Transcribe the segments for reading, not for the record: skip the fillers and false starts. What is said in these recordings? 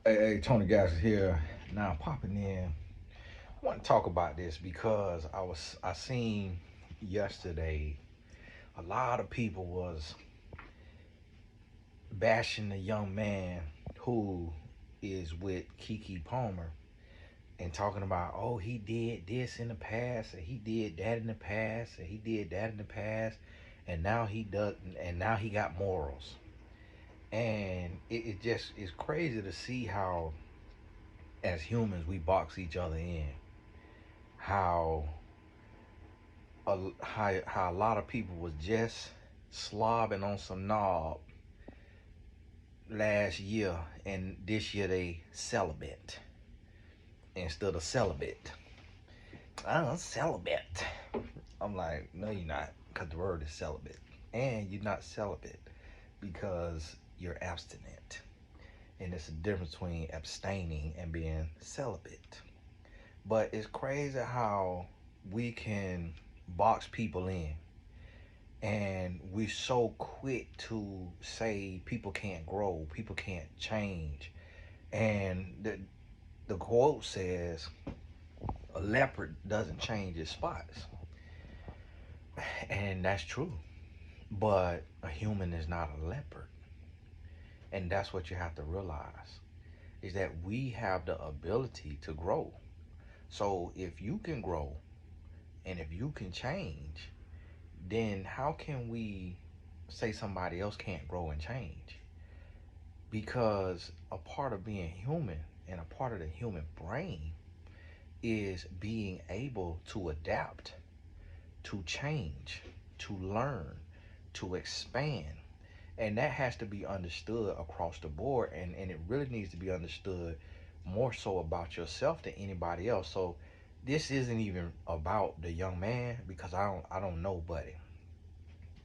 Hey, Tony Gas is here. Now I'm popping in. I want to talk about this because I seen yesterday a lot of people was bashing the young man who is with Kiki Palmer and talking about, oh, he did this in the past and he did that in the past and he did that in the past and now he does and now he got morals. And it just is crazy to see how as humans we box each other in. How how a lot of people was just slobbing on some knob last year, and this year they celibate instead of celibate. I'm celibate. I'm like, no, you're not, because the word is celibate, and you're not celibate because you're abstinent, and there's a difference between abstaining and being celibate. But it's crazy how we can box people in, and we're so quick to say people can't grow, people can't change. And the quote says a leopard doesn't change its spots, and that's true. But a human is not a leopard, and that's what you have to realize is that we have the ability to grow. So if you can grow and if you can change, then how can we say somebody else can't grow and change? Because a part of being human and a part of the human brain is being able to adapt, to change, to learn, to expand. And that has to be understood across the board. And it really needs to be understood more so about yourself than anybody else. So this isn't even about the young man because I don't know Buddy.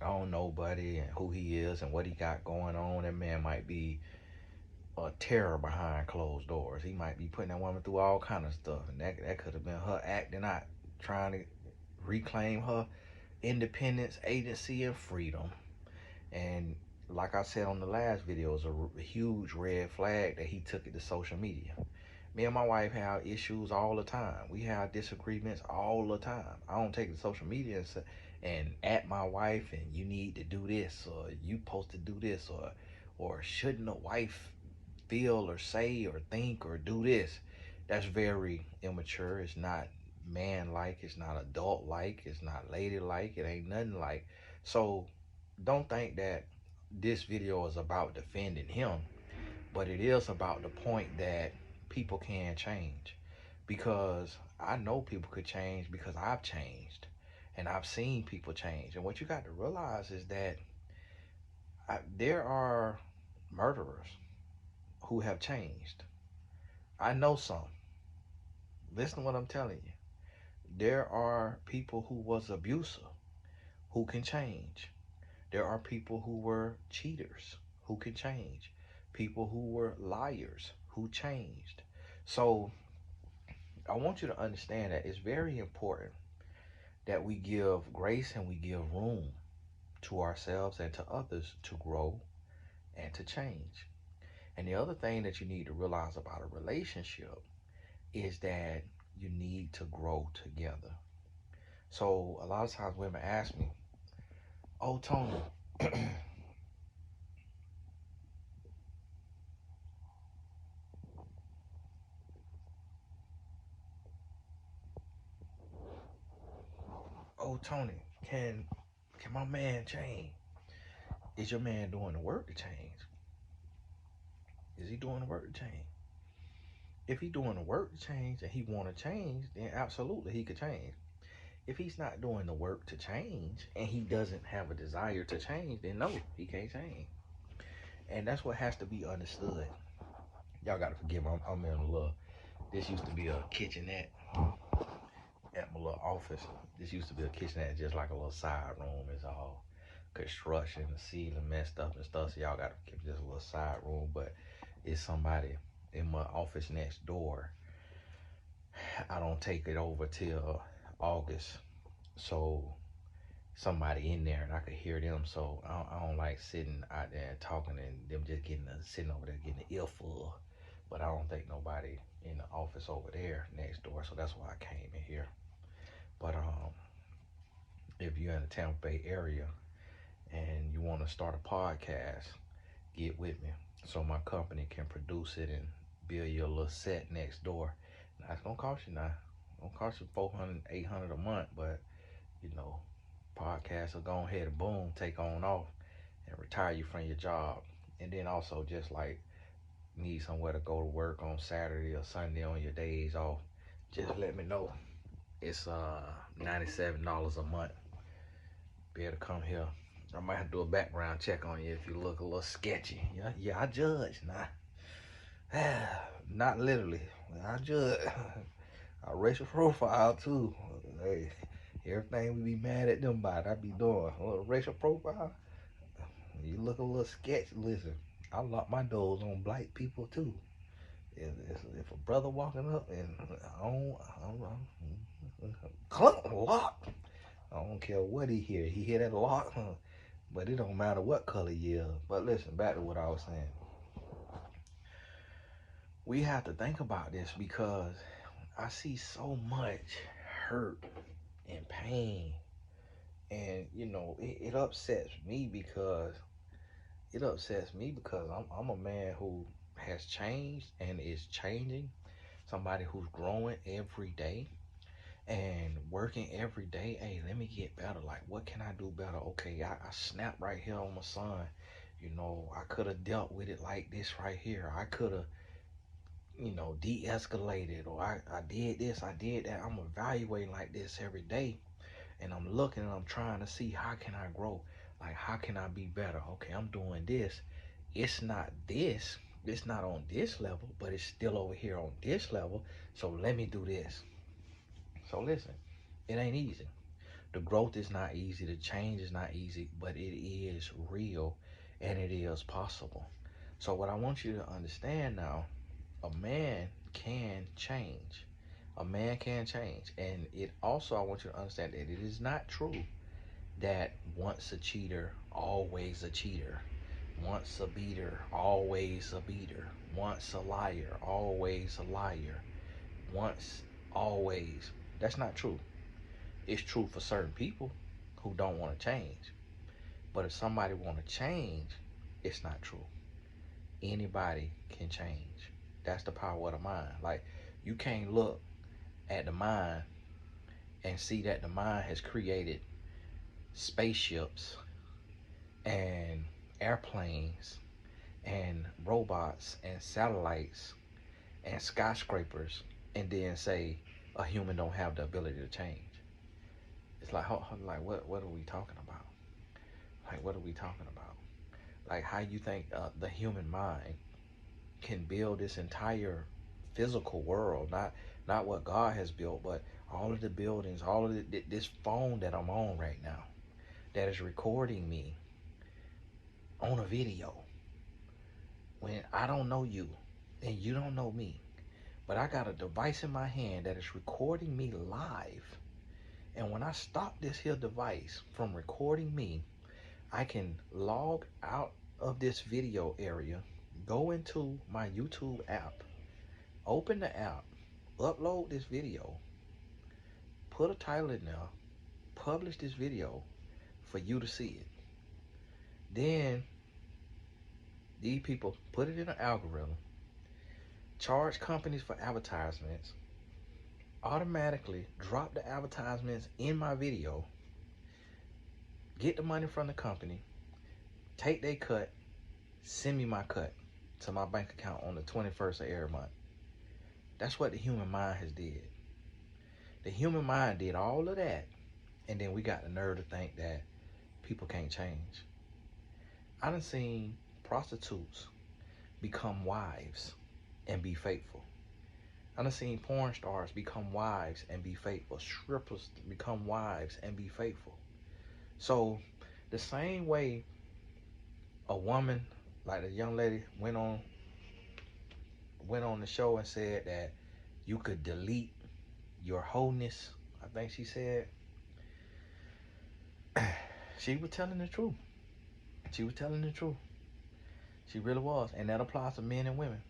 I don't know Buddy and who he is and what he got going on. That man might be a terror behind closed doors. He might be putting that woman through all kind of stuff, and that could have been her acting out, trying to reclaim her independence, agency, and freedom. And like I said on the last video, it's a huge red flag that he took it to social media. Me and my wife have issues all the time. We have disagreements all the time. I don't take it to social media and say, and at my wife and you need to do this or you supposed to do this or shouldn't a wife feel or say or think or do this. That's very immature. It's not man like, it's not adult like, it's not lady like, it ain't nothing like. So don't think that this video is about defending him, but it is about the point that people can change. Because I know people could change because I've changed and I've seen people change. And what you got to realize is that there are murderers who have changed. I know some. Listen to what I'm telling you. There are people who was abusive who can change. There are people who were cheaters who can change. People who were liars who changed. So I want you to understand that it's very important that we give grace and we give room to ourselves and to others to grow and to change. And the other thing that you need to realize about a relationship is that you need to grow together. So a lot of times women ask me, "Oh, Tony, oh Tony, can my man change? Is your man doing the work to change? Is he doing the work to change? If he doing the work to change and he want to change, then absolutely he could change. If he's not doing the work to change and he doesn't have a desire to change, then no, he can't change. And that's what has to be understood. Y'all gotta forgive me. I'm in a little. This used to be a kitchenette at my little office. This used to be a kitchenette, just like a little side room. It's all construction, the ceiling messed up and stuff. So y'all gotta give this a little side room. But it's somebody in my office next door. I don't take it over till August. So somebody in there and I could hear them. So I don't like sitting out there and talking and them just getting sitting over there getting the earful. but I don't think nobody in the office over there next door, so that's why I came in here. But if you're in the Tampa Bay area and you want to start a podcast, get with me so my company can produce it and build you a little set next door. Now it's gonna cost you now. It's gonna cost you 400, 800 a month, but you know, podcasts will go ahead and boom, take on off and retire you from your job. And then also just like need somewhere to go to work on Saturday or Sunday on your days off, just let me know. It's $97 a month. Be able to come here. I might have to do a background check on you if you look a little sketchy. Yeah, I judge. Nah, not literally. I judge. I racial profile too. Hey, everything we be mad at them about, I be doing. A little racial profile. You look a little sketchy. Listen, I lock my doors on black people too. If a brother walking up and clunk lock. I don't care what he hear. He hear that lock, but it don't matter what color you is. But listen, back to what I was saying. We have to think about this because I see so much hurt and pain, and it upsets me because I'm a man who has changed and is changing. Somebody who's growing every day and working every day. Hey, let me get better. Like, what can I do better? Okay, I snapped right here on my son. I could have dealt with it like this right here. I could have, de-escalated, or I did this, I did that. I'm evaluating like this every day, and I'm looking and I'm trying to see how can I grow. Like, how can I be better? Okay, I'm doing this. It's not this. It's not on this level, but it's still over here on this level. So let me do this. So listen, it ain't easy. The growth is not easy. The change is not easy, but it is real and it is possible. So what I want you to understand now, a man can change. A man can change. And it also, I want you to understand that it is not true that once a cheater, always a cheater. Once a beater, always a beater. Once a liar, always a liar. Once, always. That's not true. It's true for certain people who don't want to change. But if somebody want to change, it's not true. Anybody can change. That's the power of the mind. Like, you can't look at the mind and see that the mind has created spaceships and airplanes and robots and satellites and skyscrapers and then say a human don't have the ability to change. It's like, what are we talking about? Like, what are we talking about? Like, how you think the human mind can build this entire physical world, not what God has built, but all of the buildings, all of this phone that I'm on right now that is recording me on a video when I don't know you and you don't know me, but I got a device in my hand that is recording me live. And when I stop this here device from recording me, I can log out of this video area, go into my YouTube app, open the app, upload this video, put a title in there, publish this video for you to see it. Then these people put it in an algorithm, charge companies for advertisements, automatically drop the advertisements in my video, get the money from the company, take their cut, send me my cut to my bank account on the 21st of every month. That's what the human mind has did. The human mind did all of that, and then we got the nerve to think that people can't change. I done seen prostitutes become wives and be faithful. I done seen porn stars become wives and be faithful. Strippers become wives and be faithful. So the same way a woman, like the young lady went on the show and said that you could delete your wholeness, I think she said, she was telling the truth. She was telling the truth. She really was. And that applies to men and women.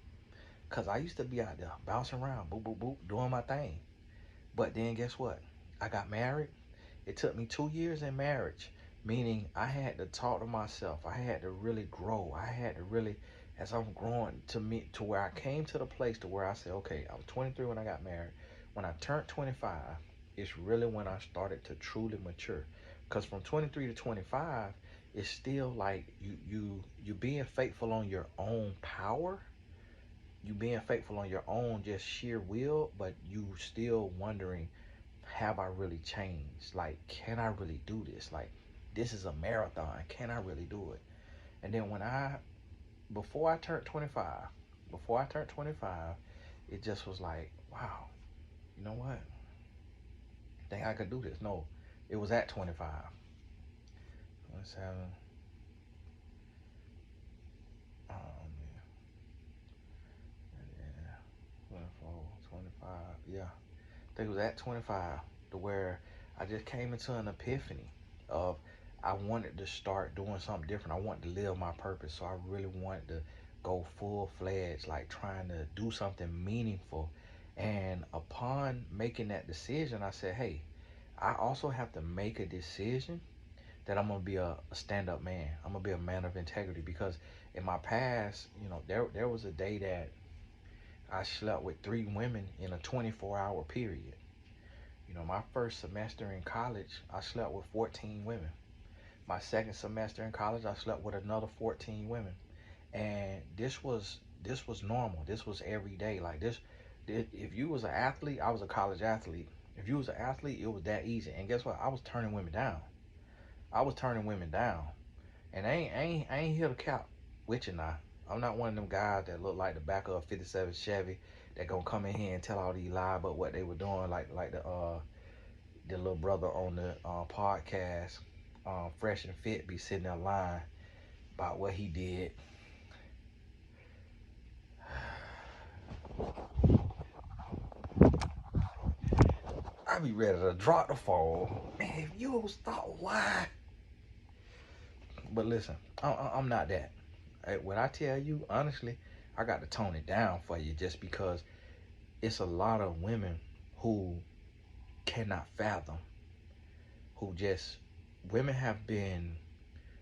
Cause I used to be out there bouncing around, boop, boop, boop, doing my thing. But then guess what? I got married. It took me 2 years in marriage, meaning I had to talk to myself. I had to really grow. I had to really, as I'm growing to me, to where I came to the place to where I said, okay, I was 23 when I got married. When I turned 25, it's really when I started to truly mature. Because from 23 to 25, it's still like you being faithful on your own power, you being faithful on your own just sheer will, but you still wondering, have I really changed? Like, can I really do this? Like, this is a marathon. Can I really do it? And then before I turned 25, before I turned 25, it just was like, wow, you know what? I think I could do this. No, it was at 25. 27, oh man, yeah, 24, 25, yeah. I think it was at 25 to where I just came into an epiphany of I wanted to start doing something different. I wanted to live my purpose. So I really wanted to go full fledged, like trying to do something meaningful. And upon making that decision, I said, hey, I also have to make a decision that I'm gonna be a stand-up man. I'm gonna be a man of integrity because in my past, there was a day that I slept with 3 women in a 24-hour period. My first semester in college, I slept with 14 women. My second semester in college, I slept with another 14 women. And this was normal. This was every day. Like this, if you was an athlete, I was a college athlete. If you was an athlete, it was that easy. And guess what? I was turning women down. I was turning women down. And I ain't here to cap with you now. I'm not one of them guys that look like the back of a 57 Chevy that gonna come in here and tell all these lies about what they were doing, like the little brother on the podcast, Fresh and Fit, be sitting there lying about what he did. I be ready to drop the phone. Man, if you don't stop lying. But listen, I'm not that. When I tell you, honestly, I got to tone it down for you just because it's a lot of women who cannot fathom, who just, women have been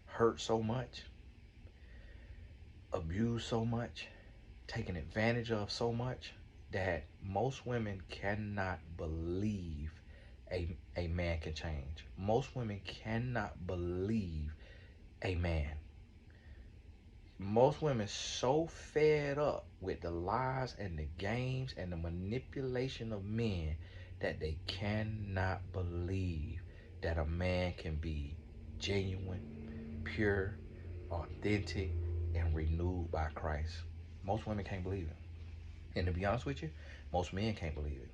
hurt so much, abused so much, taken advantage of so much that most women cannot believe a man can change. Most women cannot believe a man. Most women so fed up with the lies and the games and the manipulation of men that they cannot believe that a man can be genuine, pure, authentic, and renewed by Christ. Most women can't believe it. And to be honest with you, most men can't believe it.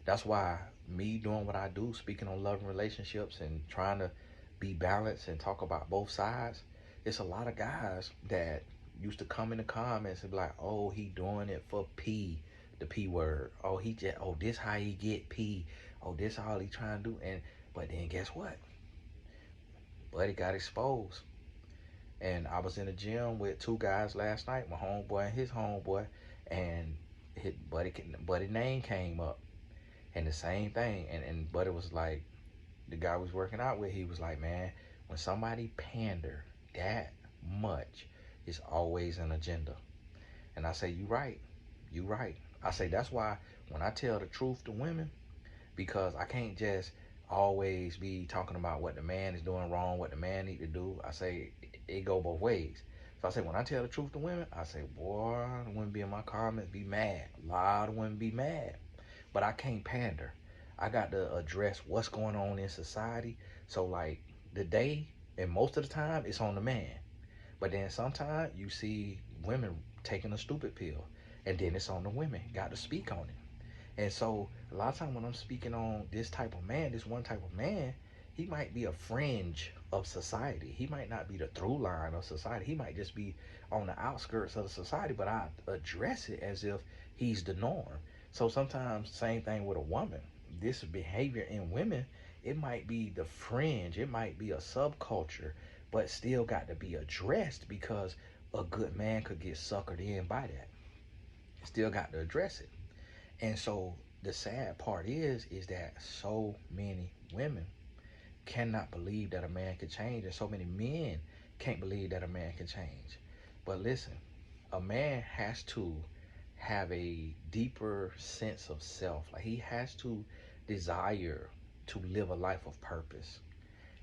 That's why me doing what I do, speaking on love and relationships and trying to be balanced and talk about both sides, it's a lot of guys that used to come in the comments and be like, oh, he doing it for P, the P word. Oh, this how he get P. Oh, this all he trying to do. But then guess what? Buddy got exposed. And I was in the gym with 2 guys last night, my homeboy and his homeboy, and his buddy name came up. And the same thing. And Buddy was like, the guy we was working out with, he was like, man, when somebody pander that much, it's always an agenda. And I say, you right. You right. I say, that's why when I tell the truth to women, because I can't just always be talking about what the man is doing wrong, what the man need to do. I say, it go both ways. So I say, when I tell the truth to women, I say, boy, the women be in my comments, be mad. A lot of women be mad. But I can't pander. I got to address what's going on in society. So like the day, and most of the time, it's on the man. But then sometimes you see women taking a stupid pill, and then it's on the women. Got to speak on it. And so a lot of times when I'm speaking on this type of man, this one type of man, he might be a fringe of society. He might not be the through line of society. He might just be on the outskirts of the society, but I address it as if he's the norm. So sometimes same thing with a woman. This behavior in women, it might be the fringe, it might be a subculture, but still got to be addressed because a good man could get suckered in by that. Still got to address it. And so the sad part is that so many women cannot believe that a man can change, and so many men can't believe that a man can change. But listen, a man has to have a deeper sense of self. Like he has to desire to live a life of purpose.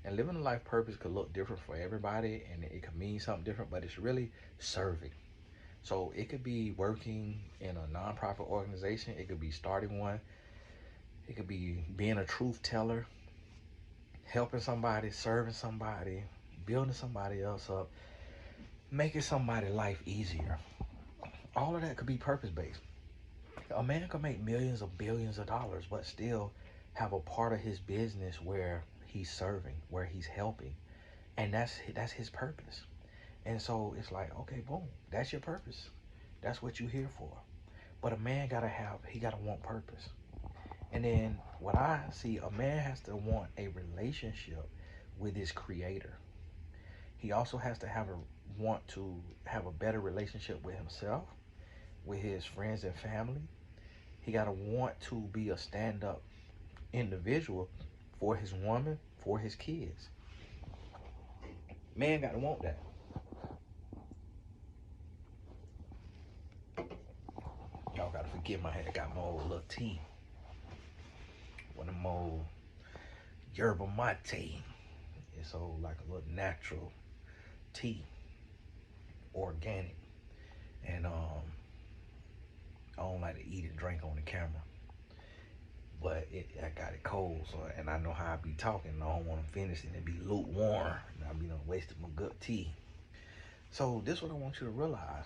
And living a life purpose could look different for everybody and it could mean something different, but it's really serving. So it could be working in a nonprofit organization, it could be starting one, it could be being a truth teller, helping somebody, serving somebody, building somebody else up, making somebody's life easier. All of that could be purpose based. A man could make millions of billions of dollars, but still have a part of his business where he's serving, where he's helping, and that's his purpose. And so it's like, okay, boom, that's your purpose. That's what you're here for. But a man gotta want purpose. And then what I see, a man has to want a relationship with his creator. He also has to want to have a better relationship with himself, with his friends and family. He gotta want to be a stand-up individual for his woman, for his kids. Man gotta want that. Y'all gotta forgive my head. I got my old little tea. One of them old yerba mate. It's old like a little natural tea, organic. And I don't like to eat and drink on the camera. But I got it cold, so and I know how I be talking. I don't want to finish it and be lukewarm. And I be done wasting my good tea. So this is what I want you to realize.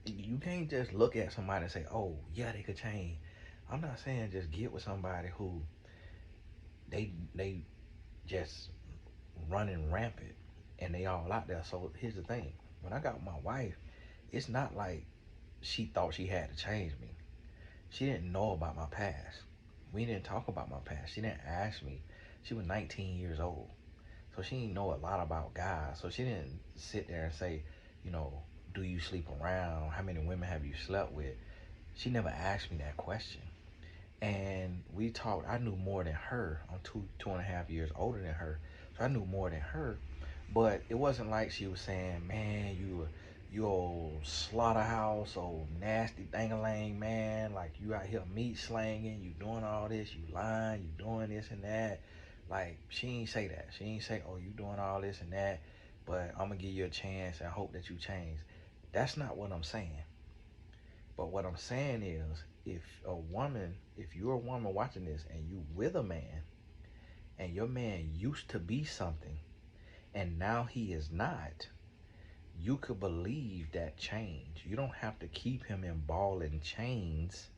You can't just look at somebody and say, "Oh, yeah, they could change." I'm not saying just get with somebody who they just running rampant and they all out there. So here's the thing: when I got my wife, it's not like she thought she had to change me. She didn't know about my past. We didn't talk about my past. She didn't ask me. She was 19 years old. So she didn't know a lot about guys. So she didn't sit there and say, you know, do you sleep around? How many women have you slept with? She never asked me that question. And we talked, I knew more than her. I'm 2.5 years older than her. So I knew more than her. But it wasn't like she was saying, man, you old slaughterhouse, old nasty dang-a-lang, man. Like you out here meat slanging, you doing all this, you lying, you doing this and that. Like she ain't say that. She ain't say, oh, you doing all this and that, but I'm gonna give you a chance and hope that you change. That's not what I'm saying. But what I'm saying is, if you're a woman watching this and you with a man, and your man used to be something, and now he is not, you could believe that change. You don't have to keep him in ball and chains.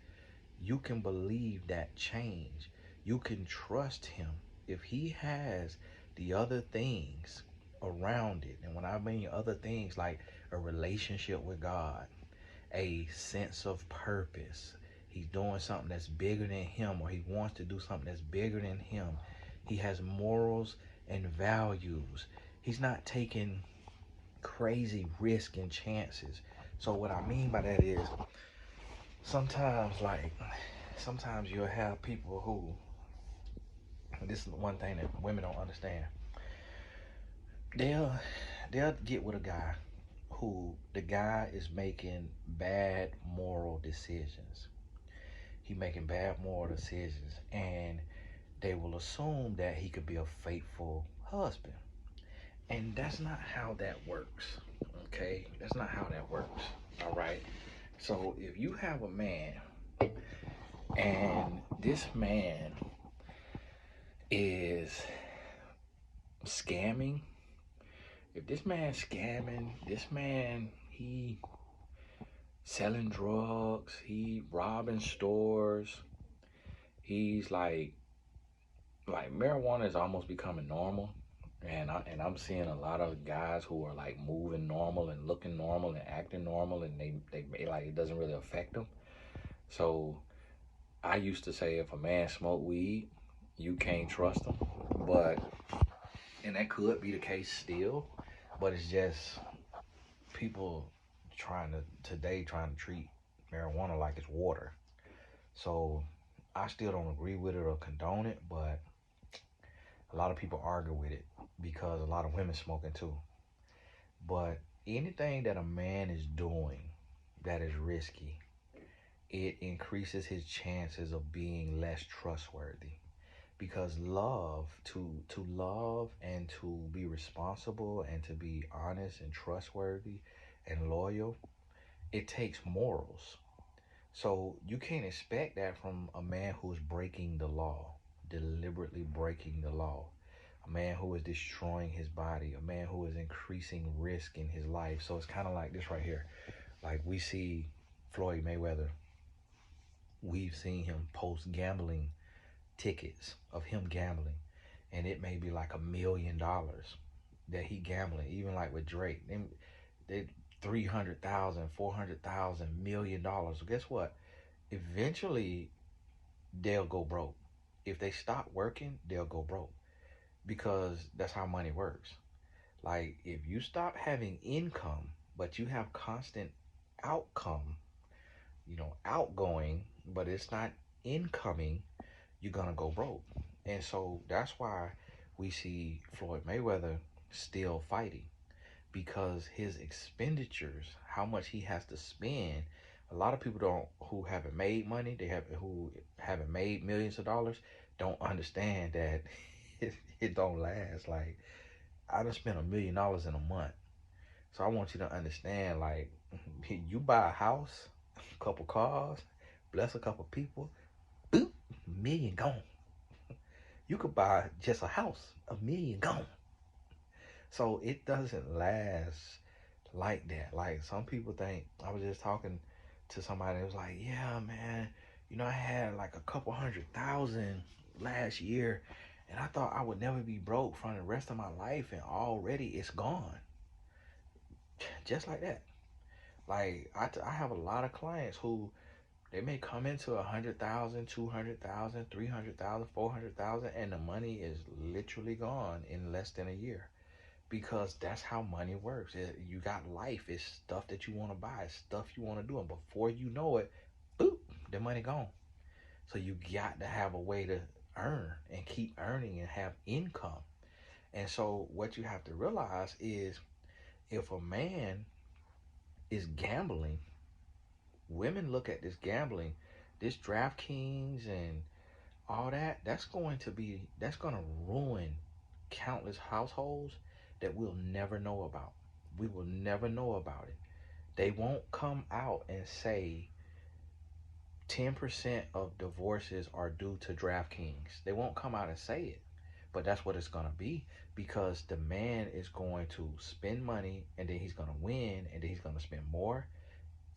You can believe that change. You can trust him. If he has the other things around it, and when I mean other things like a relationship with God, a sense of purpose, he's doing something that's bigger than him, or he wants to do something that's bigger than him, he has morals and values, he's not taking crazy risk and chances. So what I mean by that is sometimes you'll have people who, this is one thing that women don't understand, they'll get with a guy who the guy is making bad moral decisions. He making bad moral decisions, and they will assume that he could be a faithful husband. And that's not how that works. Okay? That's not how that works. All right? So if you have a man and this man is scamming, if this man's scamming, this man, he selling drugs, he robbing stores, he's like marijuana is almost becoming normal. And I'm seeing a lot of guys who are like moving normal and looking normal and acting normal, and they like it doesn't really affect them. So I used to say if a man smoke weed, you can't trust him. But and that could be the case still, but it's just people trying to treat marijuana like it's water. So I still don't agree with it or condone it, but a lot of people argue with it because a lot of women smoking too. But anything that a man is doing that is risky, it increases his chances of being less trustworthy. Because to love and to be responsible and to be honest and trustworthy and loyal, it takes morals. So you can't expect that from a man who is breaking the law, deliberately breaking the law, a man who is destroying his body, a man who is increasing risk in his life. So it's kind of like this right here. Like we see Floyd Mayweather, we've seen him post gambling tickets of him gambling, and it may be like $1 million that he gambling. Even like with Drake, they 300,000, 400,000, $1 million. Guess what? Eventually, they'll go broke. If they stop working, they'll go broke because that's how money works. Like if you stop having income, but you have constant outcome, outgoing, but it's not incoming, you're gonna go broke. And so that's why we see Floyd Mayweather still fighting because his expenditures, how much he has to spend, a lot of people don't who haven't made money, who haven't made millions of dollars, don't understand that it don't last. Like I done spent $1 million in a month. So I want you to understand, like, you buy a house, a couple cars, bless a couple people, boop, million gone. You could buy just a house, $1 million gone. So it doesn't last like that. Like some people think, I was just talking to somebody that was like, yeah, man, I had like a couple 100,000 last year and I thought I would never be broke for the rest of my life and already it's gone. Just like that. Like I have a lot of clients who they may come into 100,000, 200,000, 300,000, 400,000, and the money is literally gone in less than a year because that's how money works. You got life. It's stuff that you want to buy, it's stuff you want to do, and before you know it, boop, the money gone. So you got to have a way to earn and keep earning and have income. And so what you have to realize is if a man is gambling, women look at this gambling, this DraftKings and all that, that's going to ruin countless households that we'll never know about. We will never know about it. They won't come out and say 10% of divorces are due to DraftKings. They won't come out and say it. But that's what it's going to be because the man is going to spend money and then he's going to win and then he's going to spend more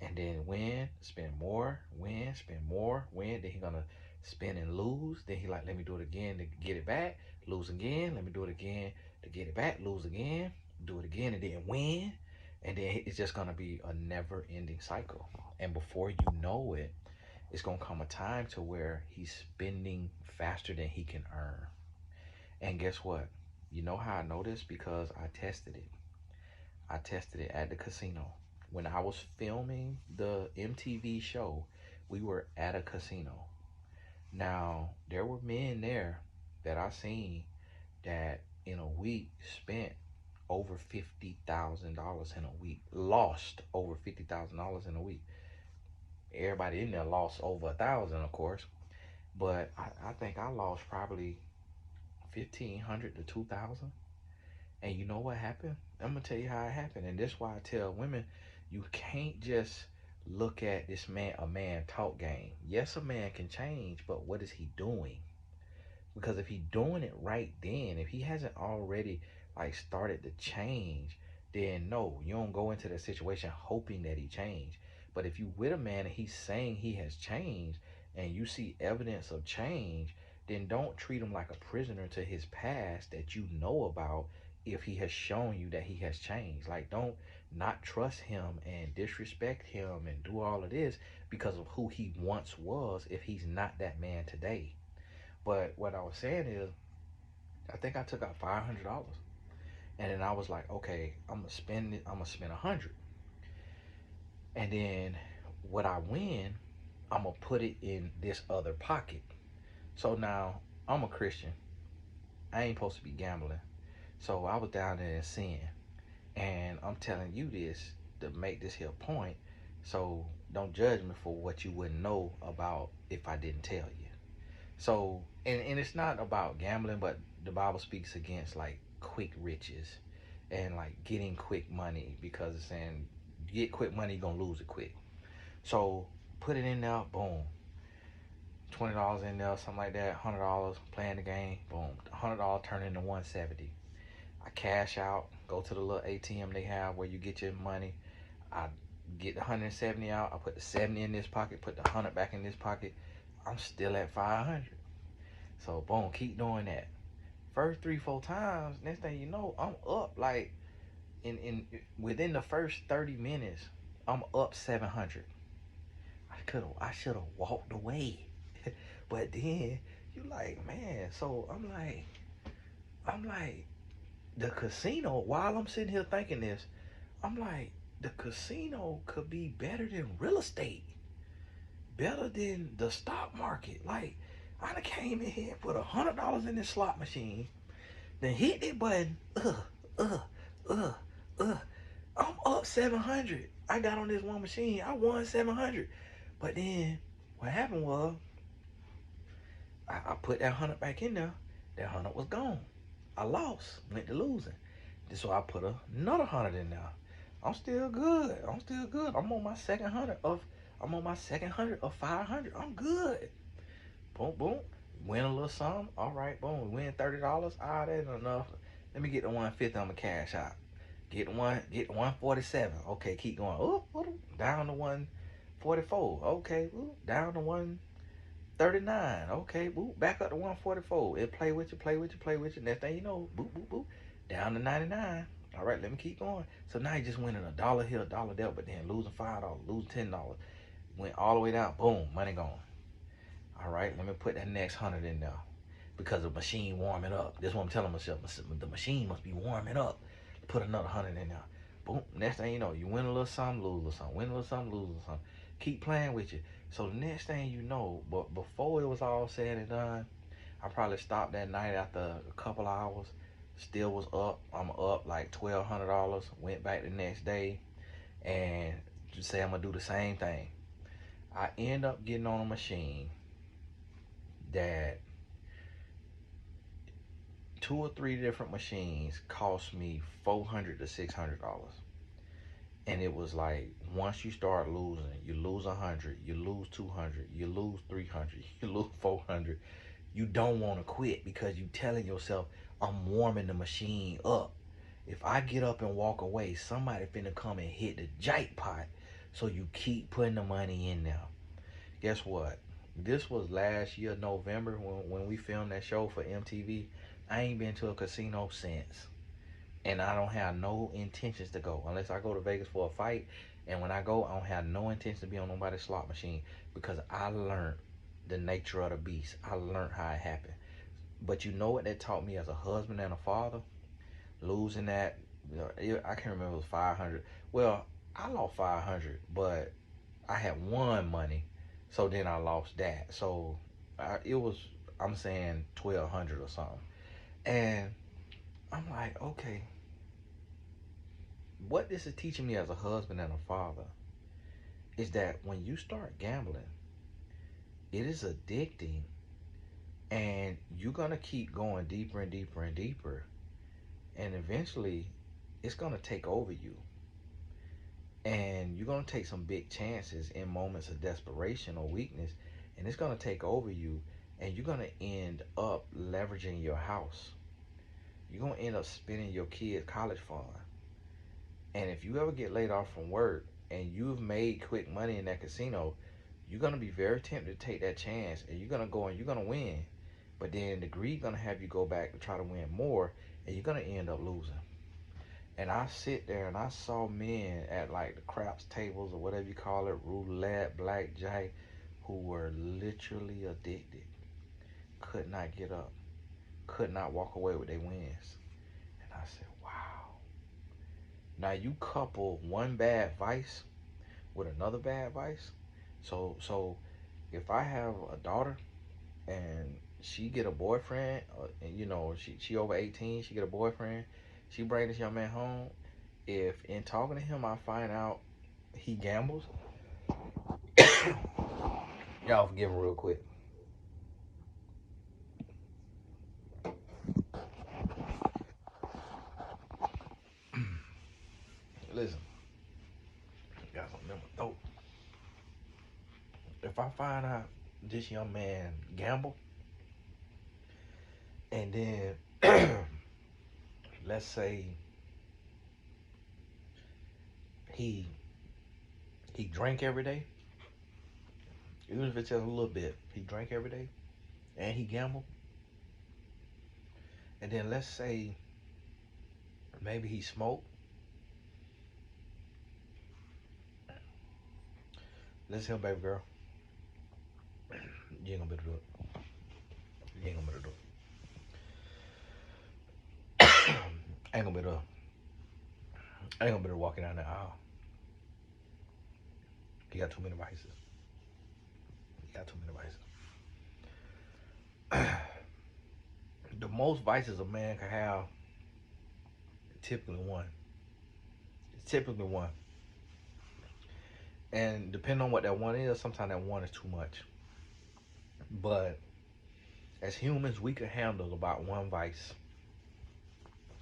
and then win, spend more, win, spend more, win. Then he's gonna spend and lose. Then he like, let me do it again to get it back, lose again. Let me do it again to get it back, lose again, do it again, and then win. And then it's just gonna be a never-ending cycle. And before you know it, it's gonna come a time to where he's spending faster than he can earn. And guess what? You know how I know this? Because I tested it. I tested it at the casino. When I was filming the MTV show, we were at a casino. Now, there were men there that I seen that in a week spent over $50,000 in a week, lost over $50,000 in a week. Everybody in there lost over 1,000, of course, but I think I lost probably 1,500 to 2,000. And you know what happened? I'm gonna tell you how it happened, and this is why I tell women, you can't just look at this man, a man talk game. Yes, a man can change, but what is he doing? Because if he doing it right then, if he hasn't already like started to change, then no, you don't go into that situation hoping that he changed. But if you with a man and he's saying he has changed and you see evidence of change, then don't treat him like a prisoner to his past that you know about if he has shown you that he has changed. Like don't not trust him and disrespect him and do all of this because of who he once was if he's not that man today. But what I was saying is, I think I took out $500, and then I was like, okay, I'm gonna spend it. I'm gonna spend 100, and then what I win, I'm gonna put it in this other pocket. So now I'm a Christian. I ain't supposed to be gambling. So I was down there in sin. And I'm telling you this to make this here point. So don't judge me for what you wouldn't know about if I didn't tell you. So, and it's not about gambling, but the Bible speaks against like quick riches and like getting quick money, because it's saying you get quick money, you're gonna lose it quick. So put it in there, boom. $20 in there, something like that, $100 playing the game, boom. $100 turn into 170. I cash out, go to the little ATM they have where you get your money. I get the 170 out, I put the 70 in this pocket, put the 100 back in this pocket. I'm still at 500. So boom, keep doing that. First 3-4 times, next thing you know, I'm up like in within the first 30 minutes, I'm up 700. I should have walked away. But then you like, man, so I'm like the casino, while I'm sitting here thinking this, I'm like, the casino could be better than real estate, better than the stock market. Like, I done came in here and put $100 in this slot machine, then hit that button, uh, uh, uh. I'm up 700. I got on this one machine, I won 700. But then what happened was, I put that 100 back in there, that 100 was gone. I lost, went to losing. So I put another 100 in there. I'm still good. I'm on my second 100 of I'm on my second 100 of 500. I'm good. Boom, boom. Win a little something. All right, boom. Win $30. Ah, that ain't enough. Let me get the 150. I'm gonna cash out. Get 147. Okay, keep going. Oh, down to 144. Okay, ooh, down to 139. Okay, boop, back up to 144. It play with you. Next thing you know, boop, boop, boop, down to 99. All right, let me keep going. So now you just winning $1 here, $1 there, but then losing $5, losing $10. Went all the way down. Boom, money gone. All right, let me put that next 100 in there because the machine warming up. This is what I'm telling myself. The machine must be warming up. Put another 100 in there. Boom. Next thing you know, you win a little something, lose a little something. Win a little something, lose a little something. Keep playing with you. So the next thing you know, but before it was all said and done, I probably stopped that night after a couple hours. Still was up. I'm up like $1,200. Went back the next day and just say I'm gonna do the same thing. I end up getting on a machine that 2 or 3 different machines cost me $400 to $600. And it was like, once you start losing, you lose 100, you lose 200, you lose 300, you lose 400. You don't want to quit because you telling yourself, I'm warming the machine up. If I get up and walk away, somebody finna come and hit the jackpot. So you keep putting the money in there. Guess what? This was last year, November, when we filmed that show for MTV. I ain't been to a casino since. And I don't have no intentions to go unless I go to Vegas for a fight. And when I go, I don't have no intention to be on nobody's slot machine because I learned the nature of the beast. I learned how it happened. But you know what that taught me as a husband and a father? Losing that, I can't remember, it was 500. Well, I lost 500, but I had won money. So then I lost that. So it was, I'm saying 1,200 or something. And I'm like, okay, what this is teaching me as a husband and a father is that when you start gambling, it is addicting and you're going to keep going deeper and deeper and deeper. And eventually, it's going to take over you. And you're going to take some big chances in moments of desperation or weakness. And it's going to take over you. And you're going to end up leveraging your house. You're going to end up spending your kids' college fund. And if you ever get laid off from work and you've made quick money in that casino, you're going to be very tempted to take that chance. And you're going to go and you're going to win. But then the greed going to have you go back to try to win more. And you're going to end up losing. And I sit there and I saw men at like the craps tables or whatever you call it, roulette, blackjack, who were literally addicted. Could not get up. Could not walk away with their wins. And I said, wow. Now you couple one bad vice with another bad vice. So if I have a daughter and she get a boyfriend, and she over 18, she get a boyfriend, she bring this young man home. If in talking to him I find out he gambles, y'all forgive him real quick. Listen, got something in my throat. If I find out this young man gamble, and then let's say he he drank every day, even if it's just a little bit, he drank every day and he gambled, and then let's say maybe he smoked. Listen, baby girl, you ain't gonna be able to do it. You ain't gonna be able to do it. ain't gonna be able to. Ain't gonna be able to walk down the aisle. He got too many vices. He got too many vices. The most vices a man can have, typically one. It's typically one. And depending on what that one is, sometimes that one is too much. But as humans, we can handle about one vice.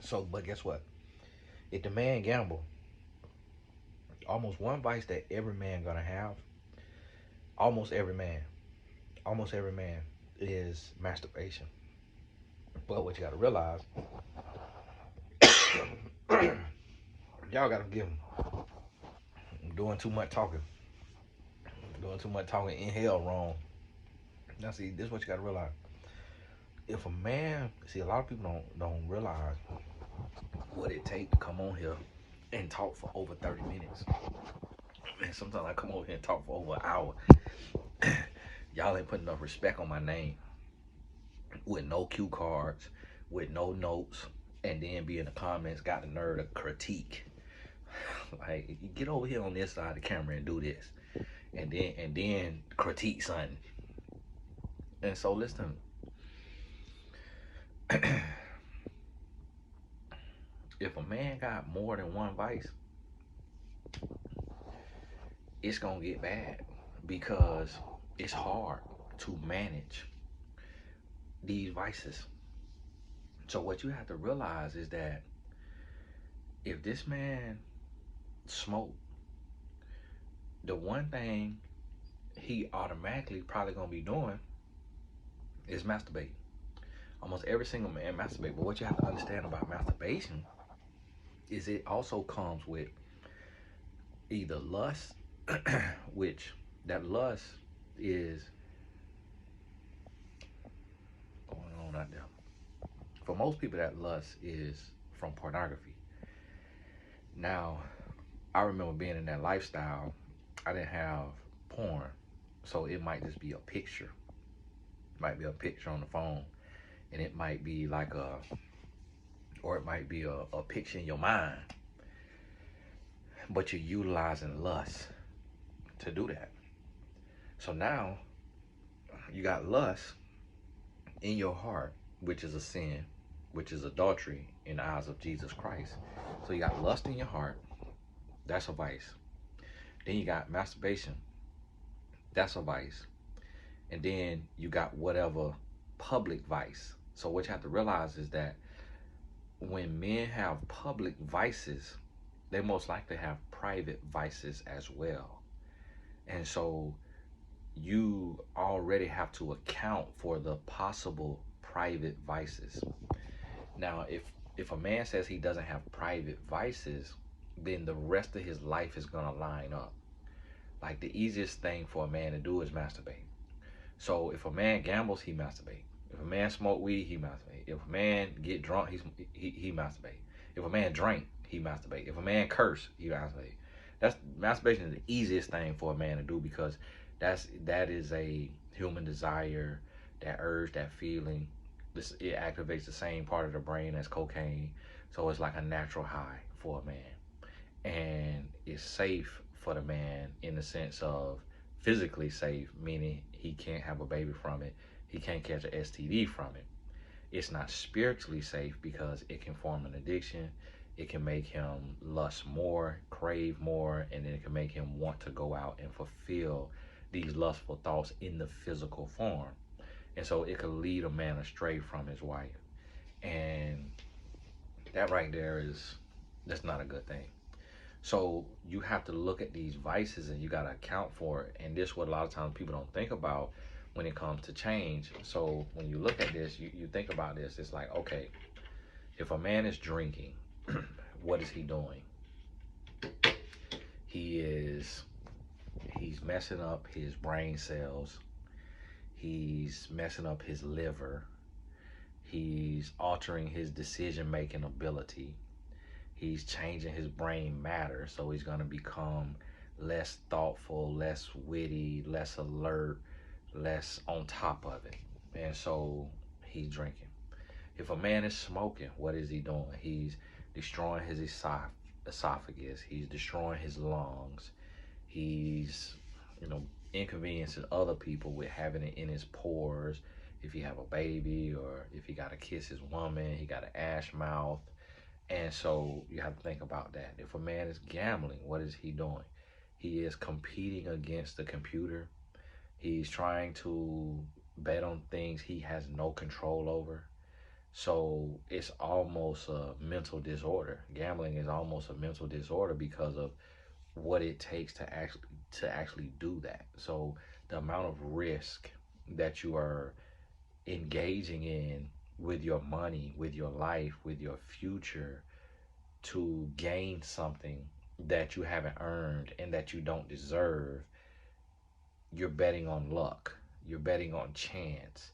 So, but guess what? If the man gamble, almost one vice that every man gonna have, almost every man, almost every man is masturbation. But what you gotta realize, y'all gotta give him doing too much talking. Doing too much talking in hell wrong. Now see, this is what you gotta realize. If a man, see, a lot of people don't realize what it takes to come on here and talk for over 30 minutes. Man, sometimes I come over here and talk for over an hour. Y'all ain't putting enough respect on my name with no cue cards, with no notes, and then be in the comments, got the nerve to critique. Like, you get over here on this side of the camera and do this, and then critique something. And so listen, if a man got more than one vice, it's gonna get bad because it's hard to manage these vices. So what you have to realize is that if this man smoked, the one thing he automatically probably gonna be doing is masturbate. Almost every single man masturbate. But what you have to understand about masturbation is it also comes with either lust, which that lust is going on out there. For most people, that lust is from pornography. Now, I remember being in that lifestyle. I didn't have porn, so it might just be a picture. It might be a picture on the phone, and it might be like or it might be a picture in your mind, but you're utilizing lust to do that. So now you got lust in your heart, which is a sin, which is adultery in the eyes of Jesus Christ. So you got lust in your heart, that's a vice. Then you got masturbation, that's a vice. And then you got whatever public vice. So what you have to realize is that when men have public vices, they most likely have private vices as well. And so you already have to account for the possible private vices. Now, if a man says he doesn't have private vices, then the rest of his life is gonna line up. Like, the easiest thing for a man to do is masturbate. So if a man gambles, he masturbate. If a man smoke weed, he masturbate. If a man get drunk, he masturbate. If a man drink, he masturbate. If a man curse, he masturbate. That's masturbation is the easiest thing for a man to do because that is a human desire, that urge, that feeling. It activates the same part of the brain as cocaine, so it's like a natural high for a man, and it's safe for the man in the sense of physically safe, meaning he can't have a baby from it, he can't catch an STD from it. It's not spiritually safe because it can form an addiction. It can make him lust more, crave more, and then it can make him want to go out and fulfill these lustful thoughts in the physical form. And so it could lead a man astray from his wife. And that right there that's not a good thing. So you have to look at these vices and you got to account for it. And this is what a lot of times people don't think about when it comes to change. So when you look at this, you think about this. It's like, okay, if a man is drinking, what is he doing? He's messing up his brain cells. He's messing up his liver. He's altering his decision making ability. He's changing his brain matter, so he's going to become less thoughtful, less witty, less alert, less on top of it. And so he's drinking. If a man is smoking, what is he doing? He's destroying his esophagus. He's destroying his lungs. He's, inconveniencing other people with having it in his pores. If you have a baby or if he got to kiss his woman, he got an ash mouth. And so you have to think about that. If a man is gambling, what is he doing? He is competing against the computer. He's trying to bet on things he has no control over. So it's almost a mental disorder. Gambling is almost a mental disorder because of what it takes to actually do that. So the amount of risk that you are engaging in with your money, with your life, with your future to gain something that you haven't earned and that you don't deserve, you're betting on luck. You're betting on chance.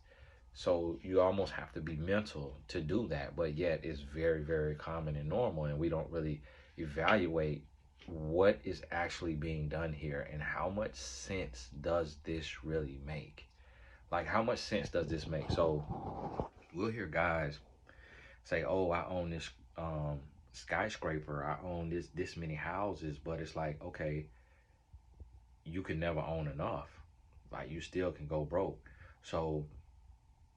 So you almost have to be mental to do that, but yet it's very, very common and normal, and we don't really evaluate what is actually being done here and how much sense does this really make. Like, how much sense does this make? So we'll hear guys say, "Oh, I own this skyscraper. I own this many houses," but it's like, okay, you can never own enough. Like, you still can go broke. So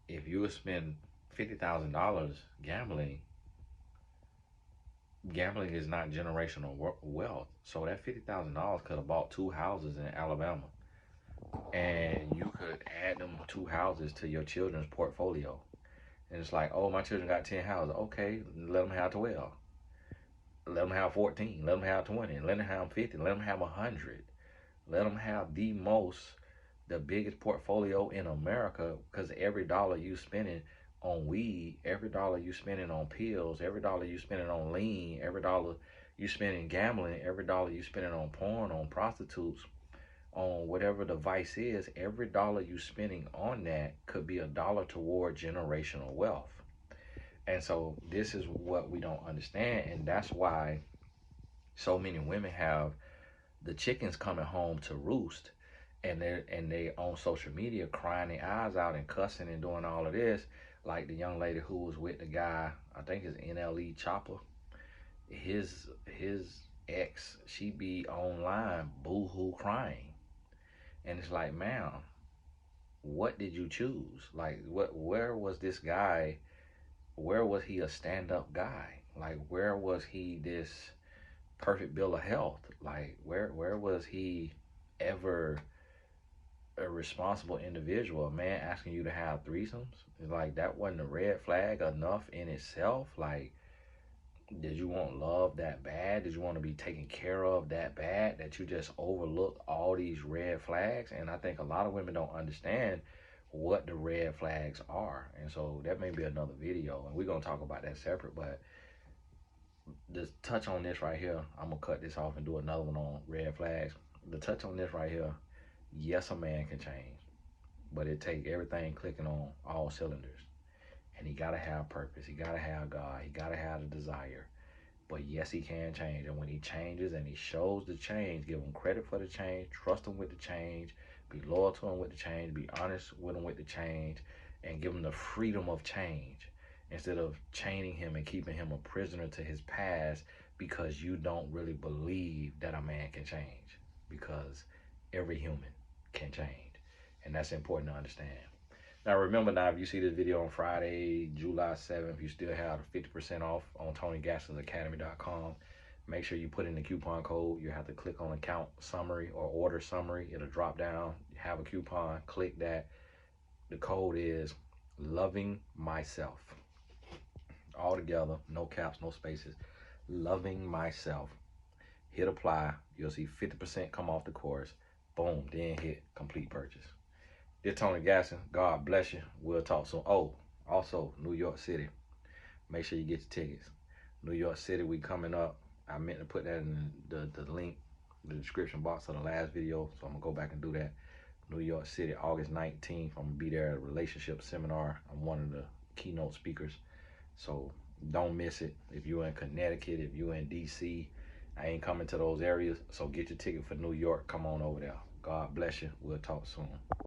if you would spend $50,000 gambling, gambling is not generational wealth. So that $50,000 could have bought two houses in Alabama, and you could add them two houses to your children's portfolio. And it's like, oh, my children got 10 houses. Okay, let them have 12. Let them have 14. Let them have 20. Let them have 50. Let them have 100. Let them have the biggest portfolio in America, because every dollar you spending on weed, every dollar you spending on pills, every dollar you spending on lean, every dollar you spending gambling, every dollar you spending on porn, on prostitutes, on whatever the vice is, every dollar you spending on that could be a dollar toward generational wealth. And so this is what we don't understand, and that's why so many women have the chickens coming home to roost, and they on social media crying their eyes out and cussing and doing all of this, like the young lady who was with the guy, I think it's NLE Chopper, his ex, she be online boo-hoo crying. And it's like, ma'am, what did you choose? Like, where was this guy? Where was he a stand-up guy? Like, where was he this perfect bill of health? Like, where was he ever a responsible individual? A man asking you to have threesomes, it's like, that wasn't a red flag enough in itself. Like, did you want love that bad? Did you want to be taken care of that bad that you just overlooked all these red flags? And I think a lot of women don't understand what the red flags are. And so that may be another video, and we're going to talk about that separate. But just touch on this right here. I'm going to cut this off and do another one on red flags. The touch on this right here, yes, a man can change, but it take everything clicking on all cylinders. And he got to have purpose. He got to have God. He got to have the desire. But yes, he can change. And when he changes and he shows the change, give him credit for the change, trust him with the change, be loyal to him with the change, be honest with him with the change, and give him the freedom of change instead of chaining him and keeping him a prisoner to his past because you don't really believe that a man can change. because every human can change. And that's important to understand. Now remember, now if you see this video on Friday, July 7th, you still have 50% off on TonyGaskellsAcademy.com. Make sure you put in the coupon code. You have to click on account summary or order summary. It'll drop down. You have a coupon. Click that. The code is loving myself. All together, no caps, no spaces. Loving myself. Hit apply. You'll see 50% come off the course. Boom. Then hit complete purchase. This Tony Gasson. God bless you. We'll talk soon. Oh, also New York City. Make sure you get your tickets. New York City, we coming up. I meant to put that in the link, the description box of the last video, so I'm gonna go back and do that. New York City, August 19th. I'm gonna be there at a relationship seminar. I'm one of the keynote speakers, so don't miss it. If you're in Connecticut, if you're in DC, I ain't coming to those areas, so get your ticket for New York. Come on over there. God bless you. We'll talk soon.